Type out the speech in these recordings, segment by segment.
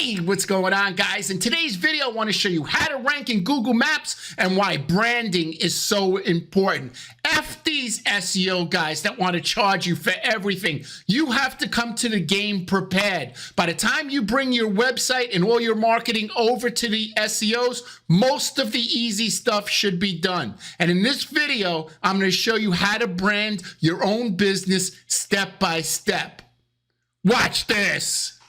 Hey, what's going on, guys? In today's video, I want to show you how to rank in Google Maps and why branding is so important. F these SEO guys that want to charge you for everything. You have to come to the game prepared. By the time you bring your website and all your marketing over to the SEOs, most of the easy stuff should be done. And in this video, I'm going to show you how to brand your own business step by step. Watch this.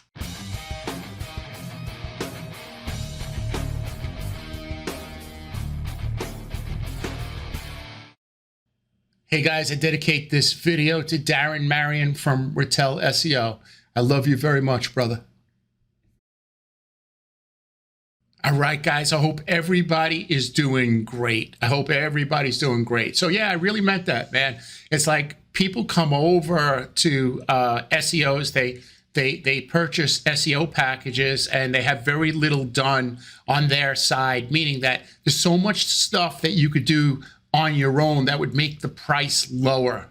Hey guys, I dedicate this video to Darren Marion from Retail SEO. I love you very much, brother. All right, guys, I hope everybody is doing great. I hope everybody's doing great. So yeah, I really meant that, man. It's like people come over to SEOs, they purchase SEO packages and they have very little done on their side, meaning that there's so much stuff that you could do on your own that would make the price lower,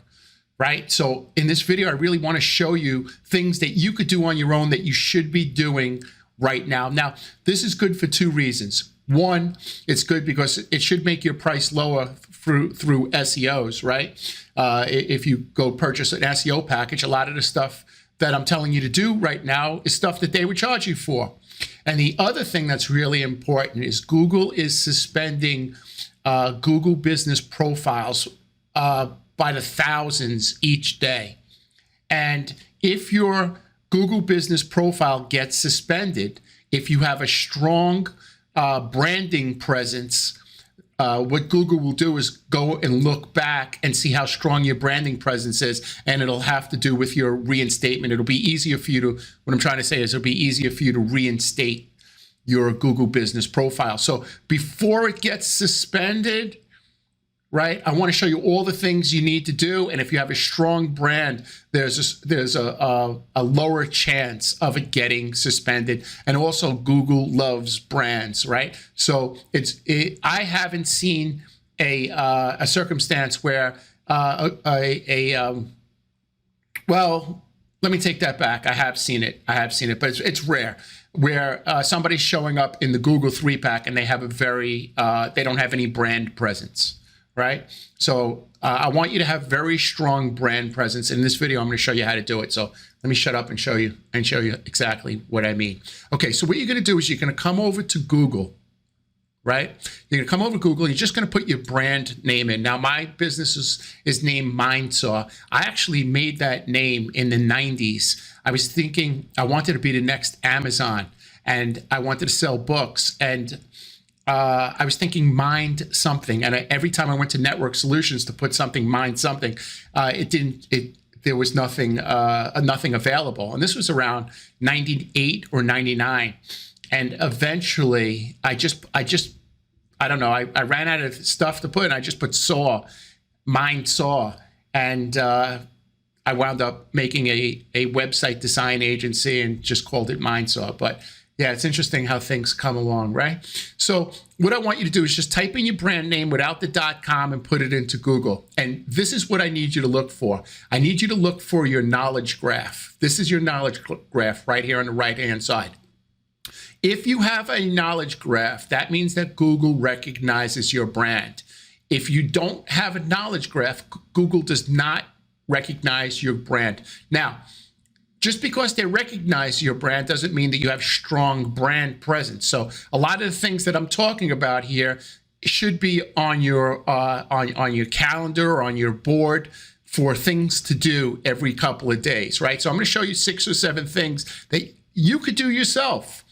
right? So in this video, I really want to show you things that you could do on your own that you should be doing right now. Now, this is good for two reasons. One, it's good because it should make your price lower through SEOs, right? If you go purchase an SEO package, a lot of the stuff that I'm telling you to do right now is stuff that they would charge you for. And the other thing that's really important is Google is suspending Google business profiles by the thousands each day. And if your Google business profile gets suspended, if you have a strong branding presence, what Google will do is go and look back and see how strong your branding presence is, and it'll have to do with your reinstatement. It'll be easier for you to, what I'm trying to say is it'll be easier for you to reinstate your Google business profile. So before it gets suspended, right, I want to show you all the things you need to do. And if you have a strong brand, there's a lower chance of it getting suspended. And also Google loves brands, right? So I haven't seen a circumstance where well, let me take that back. I have seen it, but it's rare, where somebody's showing up in the Google 3-pack and they have they don't have any brand presence, right? So I want you to have very strong brand presence. In this video, I'm going to show you how to do it. So let me shut up and show you exactly what I mean. Okay, so what you're going to do is you're going to come over to Google, right? You're going to come over to Google. You're just going to put your brand name in. Now, my business is named Mindsaw. I actually made that name in the 90s. I was thinking I wanted to be the next Amazon, and I wanted to sell books. And I was thinking mind something. And every time I went to Network Solutions to put something, mind something, there was nothing available. And this was around 98 or 99. And eventually I don't know, I ran out of stuff to put, and I just put Mindsaw. And I wound up making a website design agency and just called it Mindsaw. But yeah, it's interesting how things come along, right? So what I want you to do is just type in your brand name without the .com and put it into Google. And this is what I need you to look for. I need you to look for your knowledge graph. This is your knowledge graph right here on the right-hand side. If you have a knowledge graph, that means that Google recognizes your brand. If you don't have a knowledge graph, Google does not recognize your brand. Now, just because they recognize your brand doesn't mean that you have strong brand presence. So a lot of the things that I'm talking about here should be on your calendar or on your board for things to do every couple of days, right? So I'm going to show you 6 or 7 things that you could do yourself,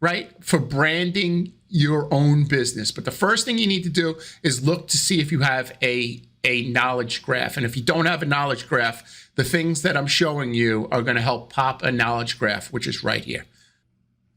right, for branding your own business. But the first thing you need to do is look to see if you have a knowledge graph. And if you don't have a knowledge graph, the things that I'm showing you are going to help pop a knowledge graph, which is right here.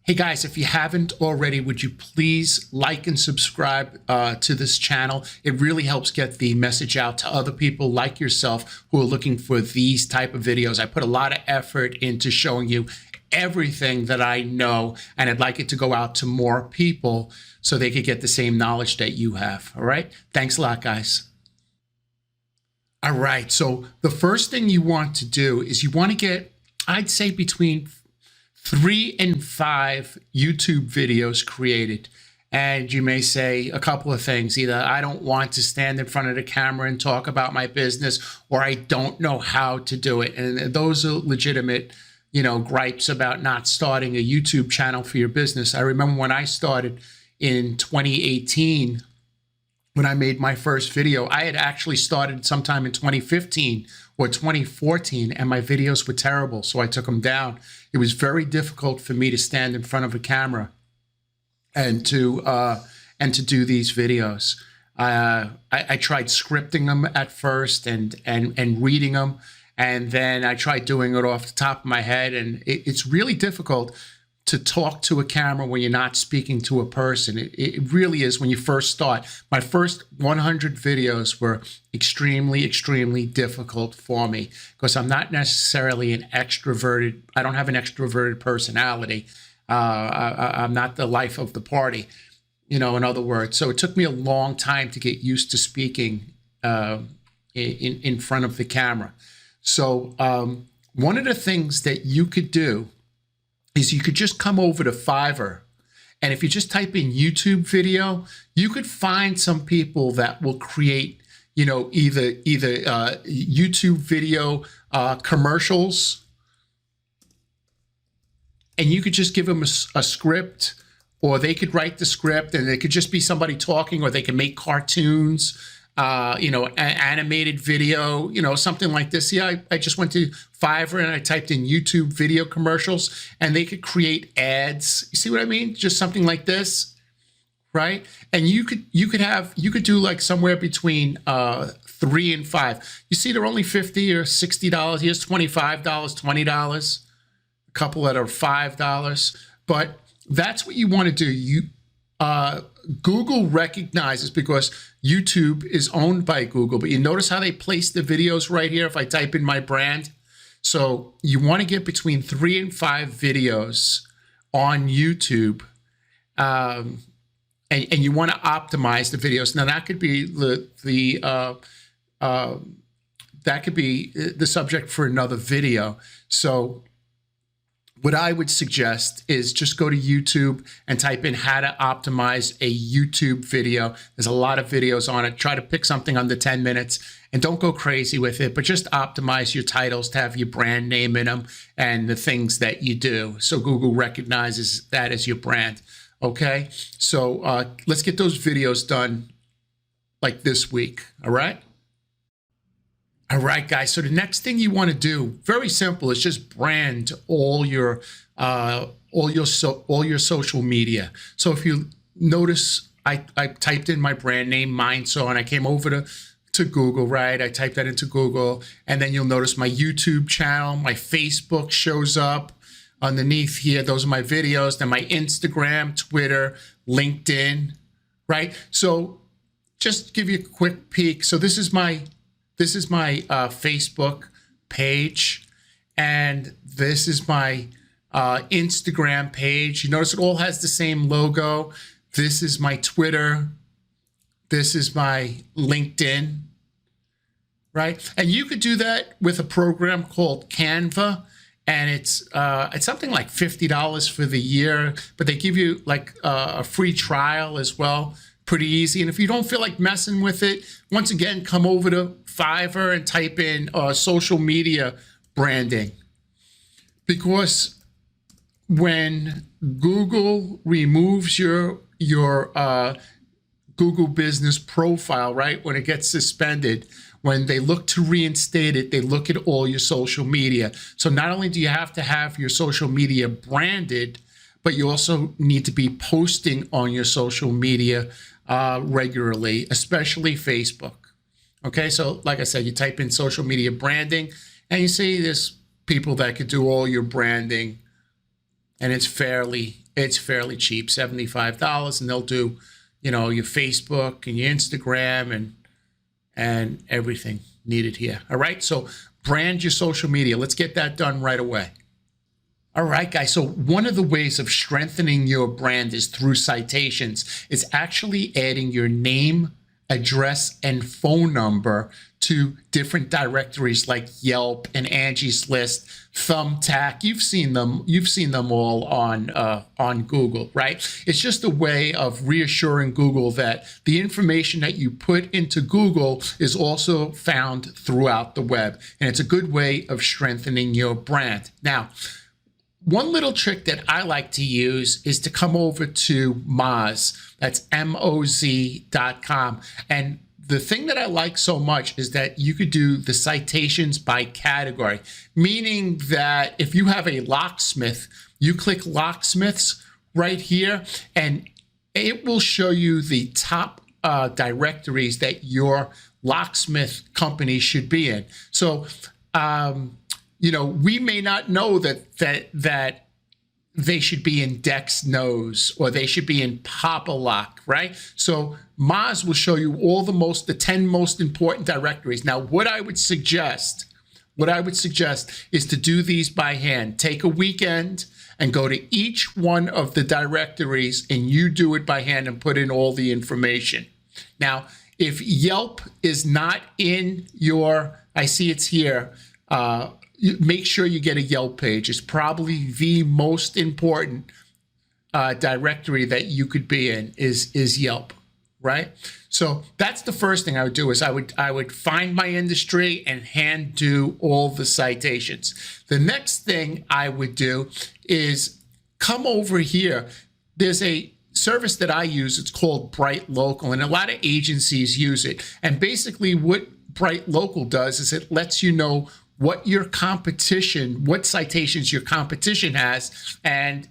Hey guys, if you haven't already, would you please like and subscribe to this channel? It really helps get the message out to other people like yourself who are looking for these type of videos. I put a lot of effort into showing you everything that I know, and I'd like it to go out to more people so they could get the same knowledge that you have. All right. Thanks a lot, guys. All right. So the first thing you want to do is you want to get, I'd say, between 3 and 5 YouTube videos created. And you may say a couple of things. Either I don't want to stand in front of the camera and talk about my business, or I don't know how to do it. And those are legitimate, gripes about not starting a YouTube channel for your business. I remember when I started in 2018, when I made my first video, I had actually started sometime in 2015 or 2014, and my videos were terrible, so I took them down. It was very difficult for me to stand in front of a camera and to do these videos. I tried scripting them at first and reading them, and then I tried doing it off the top of my head, and it's really difficult to talk to a camera when you're not speaking to a person. It really is when you first start. My first 100 videos were extremely, extremely difficult for me because I'm not necessarily an extroverted. I don't have an extroverted personality. I'm not the life of the party, in other words. So it took me a long time to get used to speaking in front of the camera. So one of the things that you could do is you could just come over to Fiverr, and if you just type in YouTube video, you could find some people that will create, either YouTube video commercials, and you could just give them a script, or they could write the script, and it could just be somebody talking, or they can make cartoons, animated video, something like this. Yeah, I just went to Fiverr and I typed in YouTube video commercials, and they could create ads. You see what I mean? Just something like this, right? And you could do like somewhere between 3 and 5. You see, they're only $50 or $60. Here's $25, $20, a couple that are $5. But that's what you want to do. Google recognizes, because YouTube is owned by Google, but you notice how they place the videos right here if I type in my brand. So you want to get between 3 and 5 videos on YouTube, and you want to optimize the videos. Now that could be the subject for another video. So what I would suggest is just go to YouTube and type in how to optimize a YouTube video. There's a lot of videos on it. Try to pick something under 10 minutes and don't go crazy with it, but just optimize your titles to have your brand name in them and the things that you do. So Google recognizes that as your brand. Okay, so let's get those videos done like this week. All right. All right, guys. So the next thing you want to do, very simple, is just brand all your social media. So if you notice, I typed in my brand name, Mindsaw, and I came over to Google, right? I typed that into Google, and then you'll notice my YouTube channel, my Facebook shows up underneath here. Those are my videos. Then my Instagram, Twitter, LinkedIn, right? So just give you a quick peek. So this is my Facebook page, and this is my Instagram page. You notice it all has the same logo. This is my Twitter. This is my LinkedIn, right? And you could do that with a program called Canva, and it's something like $50 for the year, but they give you like a free trial as well. Pretty easy. And if you don't feel like messing with it, once again, come over to Fiverr and type in social media branding. Because when Google removes your Google business profile, right, when it gets suspended, when they look to reinstate it, they look at all your social media. So not only do you have to have your social media branded, but you also need to be posting on your social media regularly, especially Facebook. Okay, so like I said, you type in social media branding, and you see there's people that could do all your branding, and it's fairly cheap, $75, and they'll do, your Facebook and your Instagram and everything needed here. All right, so brand your social media. Let's get that done right away. All right, guys. So one of the ways of strengthening your brand is through citations. It's actually adding your name address and phone number to different directories like Yelp and Angie's List, Thumbtack. You've seen them all on Google, right? It's just a way of reassuring Google that the information that you put into Google is also found throughout the web, and it's a good way of strengthening your brand. Now, one little trick that I like to use is to come over to Moz. That's MOZ.com. And the thing that I like so much is that you could do the citations by category, meaning that if you have a locksmith, you click locksmiths right here, and it will show you the top directories that your locksmith company should be in. So, we may not know that they should be in Dex Knows or they should be in Pop-A-Lock, right? So Moz will show you all the 10 most important directories. Now, what I would suggest is to do these by hand. Take a weekend and go to each one of the directories and you do it by hand and put in all the information. Now, if Yelp is not in I see it's here, make sure you get a Yelp page. It's probably the most important directory that you could be in is Yelp, right? So that's the first thing I would do is I would find my industry and hand do all the citations. The next thing I would do is come over here. There's a service that I use. It's called Bright Local, and a lot of agencies use it. And basically what Bright Local does is it lets you know what citations your competition has, and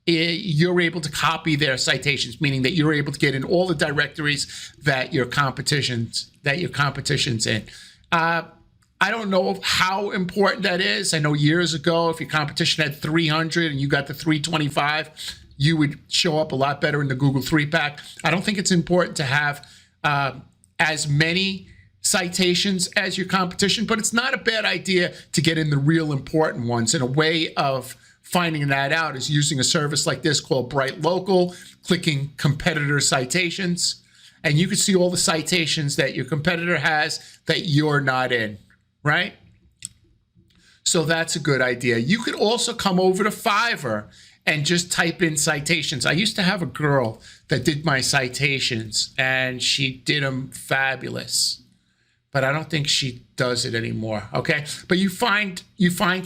you're able to copy their citations, meaning that you're able to get in all the directories that your competition's in. I don't know how important that is. I know years ago, if your competition had 300 and you got the 325, you would show up a lot better in the Google 3-pack. I don't think it's important to have as many citations as your competition, but it's not a bad idea to get in the real important ones. And a way of finding that out is using a service like this called Bright Local, clicking competitor citations, and you can see all the citations that your competitor has that you're not in, right? So that's a good idea. You could also come over to Fiverr and just type in citations. I used to have a girl that did my citations, and she did them fabulous. But I don't think she does it anymore, okay? But you find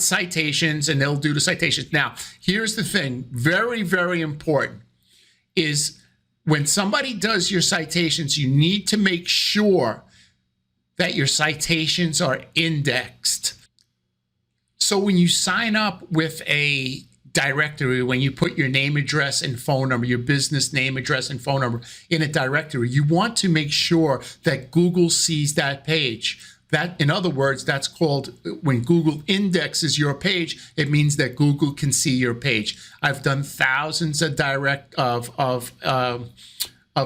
citations, and they'll do the citations. Now, here's the thing, very, very important, is when somebody does your citations, you need to make sure that your citations are indexed. So when you sign up with a directory, when you put your name, address, and phone number, your business name, address, and phone number in a directory, you want to make sure that Google sees that page. That, in other words, that's called, when Google indexes your page, it means that Google can see your page. I've done thousands of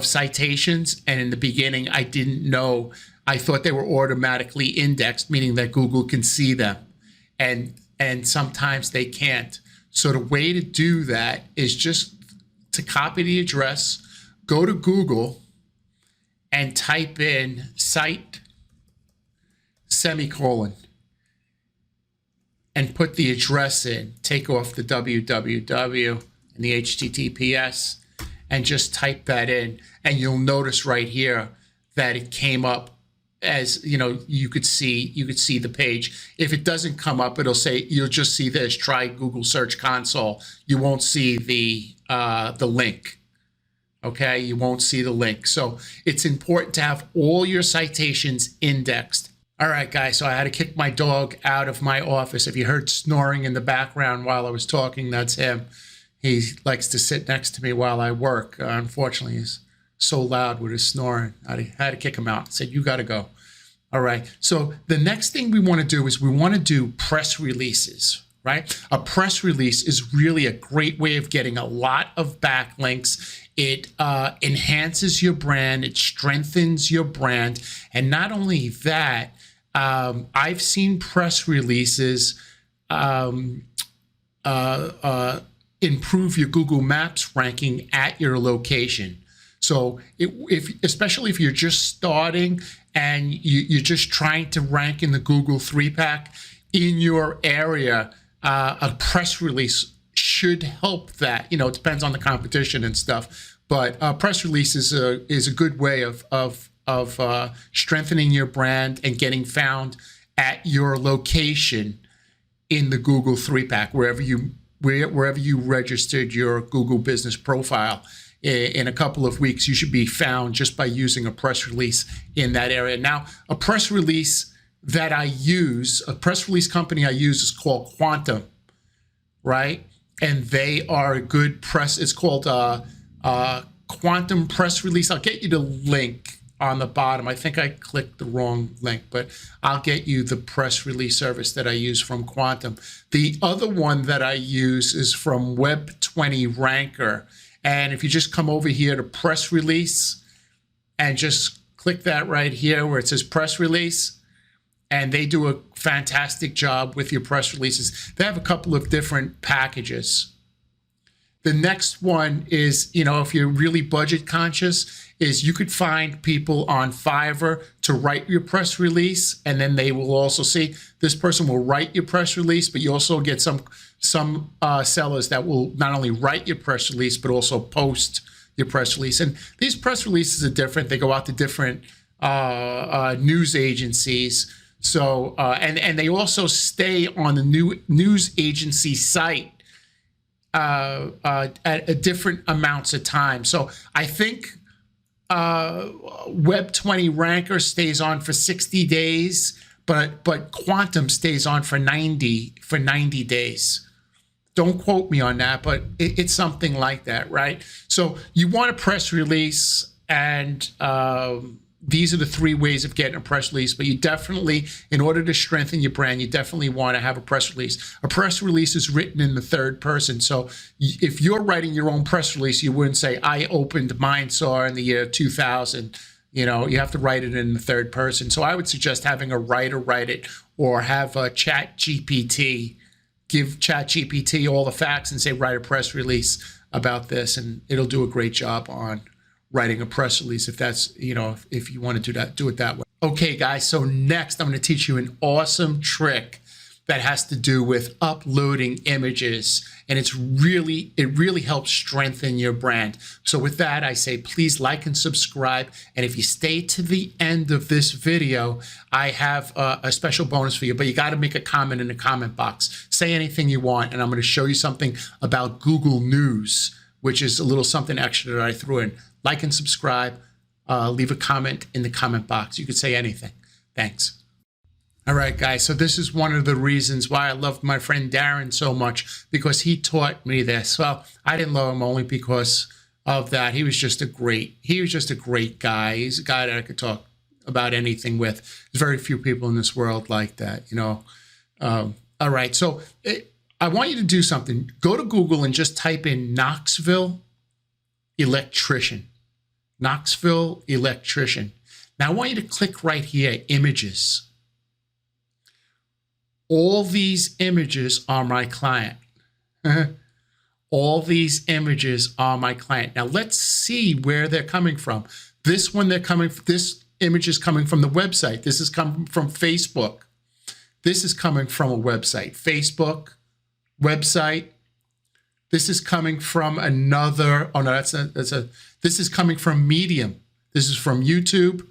citations, and in the beginning, I didn't know. I thought they were automatically indexed, meaning that Google can see them, and sometimes they can't. So the way to do that is just to copy the address, go to Google, and type in site, semicolon, and put the address in. Take off the www and the HTTPS, and just type that in. And you'll notice right here that it came up as, you could see the page. If it doesn't come up, it'll say, you'll just see this, try Google Search Console. You won't see the link. Okay, you won't see the link. So it's important to have all your citations indexed. All right, guys, so I had to kick my dog out of my office. If you heard snoring in the background while I was talking, that's him. He likes to sit next to me while I work. Unfortunately, he's so loud with his snoring. I had to kick him out. I said, you got to go. All right. So the next thing we want to do is we want to do press releases, right? A press release is really a great way of getting a lot of backlinks. It enhances your brand. It strengthens your brand. And not only that, I've seen press releases improve your Google Maps ranking at your location. So especially if you're just starting and you're just trying to rank in the Google 3-pack in your area, a press release should help that. It depends on the competition and stuff, but a press release is a good way of strengthening your brand and getting found at your location in the Google 3-pack, wherever you registered your Google business profile. In a couple of weeks, you should be found just by using a press release in that area. Now, a press release company I use is called Quantum, right? And they are a good press. It's called Quantum Press Release. I'll get you the link on the bottom. I think I clicked the wrong link, but I'll get you the press release service that I use from Quantum. The other one that I use is from Web20 Ranker. And if you just come over here to press release and just click that right here where it says press release, and they do a fantastic job with your press releases. They have a couple of different packages. The next one is, if you're really budget conscious, is you could find people on Fiverr to write your press release, and then they will also see this person will write your press release, but you also get some sellers that will not only write your press release, but also post your press release. And these press releases are different. They go out to different news agencies. So, and they also stay on the news agency site at different amounts of time. So I think Web20 Ranker stays on for 60 days, but Quantum stays on for 90 days. Don't quote me on that, but it's something like that, right? So you want a press release, and these are the 3 ways of getting a press release. But you definitely, in order to strengthen your brand, you definitely want to have a press release. A press release is written in the third person. So if you're writing your own press release, you wouldn't say, I opened Mindsaw in the year 2000. You have to write it in the third person. So I would suggest having a writer write it, or have a ChatGPT, give ChatGPT all the facts and say, write a press release about this, and it'll do a great job on writing a press release if that's, if you want to do it that way. Okay, guys, so next I'm going to teach you an awesome trick that has to do with uploading images, and it really helps strengthen your brand. So with that, I say please like and subscribe, and if you stay to the end of this video, I have a special bonus for you, but you got to make a comment in the comment box. Say anything you want, and I'm going to show you something about Google News, which is a little something extra that I threw in. Like and subscribe, leave a comment in the comment box. You could say anything. Thanks. All right, guys, so this is one of the reasons why I love my friend Darren so much, because he taught me this. Well, I didn't love him only because of that. He was just a great guy. He's a guy that I could talk about anything with. There's very few people in this world like that, All right, so I want you to do something. Go to Google and just type in Knoxville electrician. Knoxville electrician. Now I want you to click right here, images. All these images are my client. All these images are my client. Now let's see where they're coming from. This image is coming from the website. This is coming from Facebook. This is coming from a website, Facebook, website. This is coming from another, oh no, this is coming from Medium. This is from YouTube.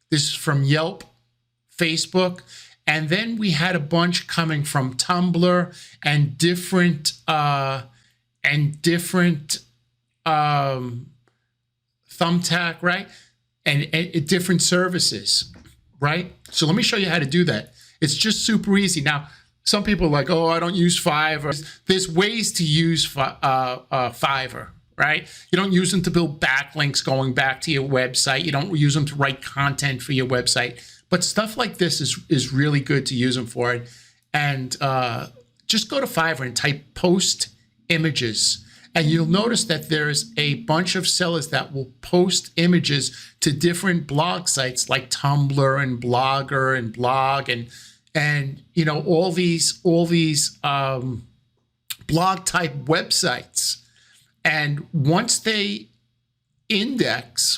This is from Yelp, Facebook. And then we had a bunch coming from Tumblr and different Thumbtack, right? And different services, right? So let me show you how to do that. It's just super easy. Now, some people are like, oh, I don't use Fiverr. There's ways to use Fiverr, right? You don't use them to build backlinks going back to your website. You don't use them to write content for your website. But stuff like this is really good to use them for it. And just go to Fiverr and type post images. And you'll notice that there's a bunch of sellers that will post images to different blog sites like Tumblr and Blogger and Blog and all these blog type websites. And once they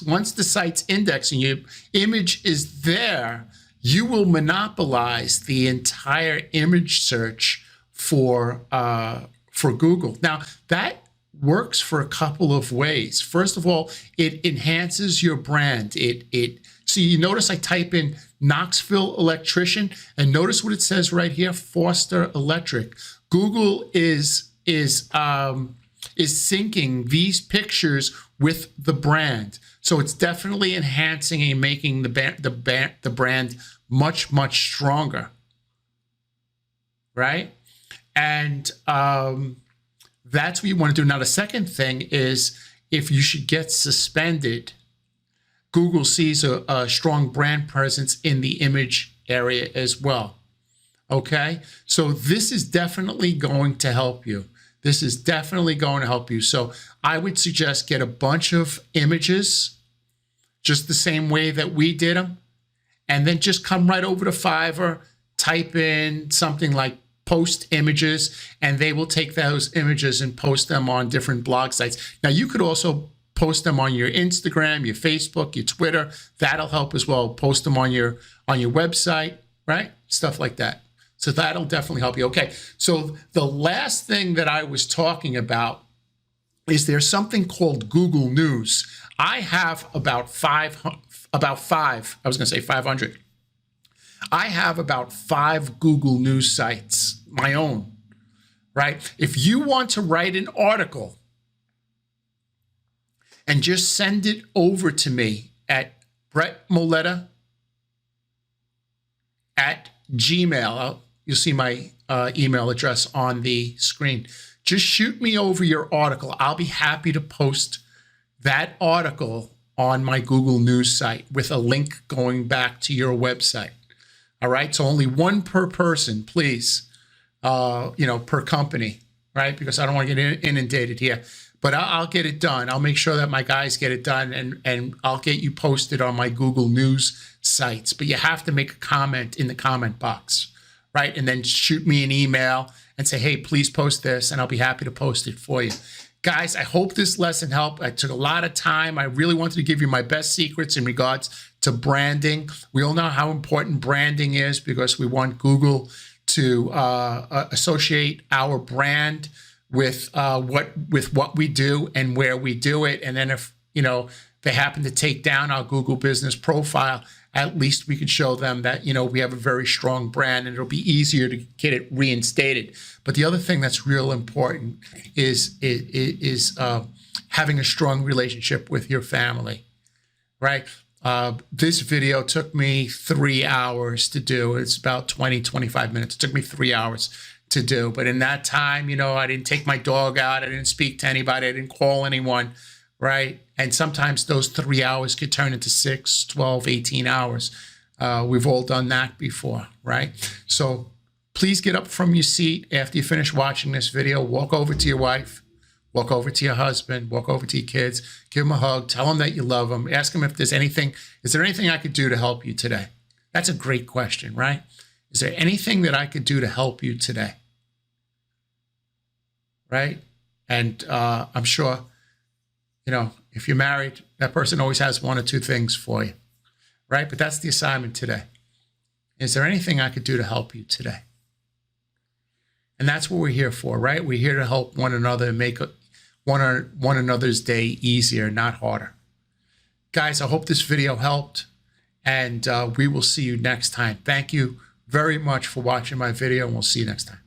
once the site's indexed and your image is there, you will monopolize the entire image search for Google. Now, that works for a couple of ways. First of all, it enhances your brand. So you notice I type in Knoxville electrician, and notice what it says right here, Foster Electric. Google is syncing these pictures with the brand. So it's definitely enhancing and making the brand much, much stronger, right? And that's what you want to do. Now, the second thing is if you should get suspended, Google sees a strong brand presence in the image area as well. Okay, so this is definitely going to help you. This is definitely going to help you. So I would suggest get a bunch of images, just the same way that we did them, and then just come right over to Fiverr, type in something like post images, and they will take those images and post them on different blog sites. Now, you could also post them on your Instagram, your Facebook, your Twitter. That'll help as well. Post them on your website, right? Stuff like that. So that'll definitely help you. Okay, so the last thing that I was talking about is there's something called Google News. I have about 500. I have about 5 Google News sites, my own, right? If you want to write an article and just send it over to me at brettmoletta@gmail. You'll see my email address on the screen. Just shoot me over your article. I'll be happy to post that article on my Google News site with a link going back to your website. All right, so only one per person, please, per company, right? Because I don't want to get inundated here. But I'll get it done. I'll make sure that my guys get it done, and I'll get you posted on my Google News sites. But you have to make a comment in the comment box, right? And then shoot me an email and say, hey, please post this, and I'll be happy to post it for you. Guys, I hope this lesson helped. I took a lot of time. I really wanted to give you my best secrets in regards to branding. We all know how important branding is because we want Google to associate our brand with what we do and where we do it. And then if they happen to take down our Google business profile, at least we could show them that we have a very strong brand, and it'll be easier to get it reinstated. But the other thing that's real important is having a strong relationship with your family, right? This video took me 3 hours to do. It's about 25 minutes. It took me 3 hours to do. But in that time, I didn't take my dog out. I didn't speak to anybody. I didn't call anyone, right? And sometimes those 3 hours could turn into 6, 12, 18 hours. We've all done that before, right? So please get up from your seat after you finish watching this video. Walk over to your wife. Walk over to your husband. Walk over to your kids. Give them a hug. Tell them that you love them. Ask them if there's anything. Is there anything I could do to help you today? That's a great question, right? Is there anything that I could do to help you today? Right? And I'm sure, if you're married, that person always has 1 or 2 things for you, right? But that's the assignment today. Is there anything I could do to help you today? And that's what we're here for, right? We're here to help one another and make one another's day easier, not harder. Guys, I hope this video helped, and we will see you next time. Thank you very much for watching my video, and we'll see you next time.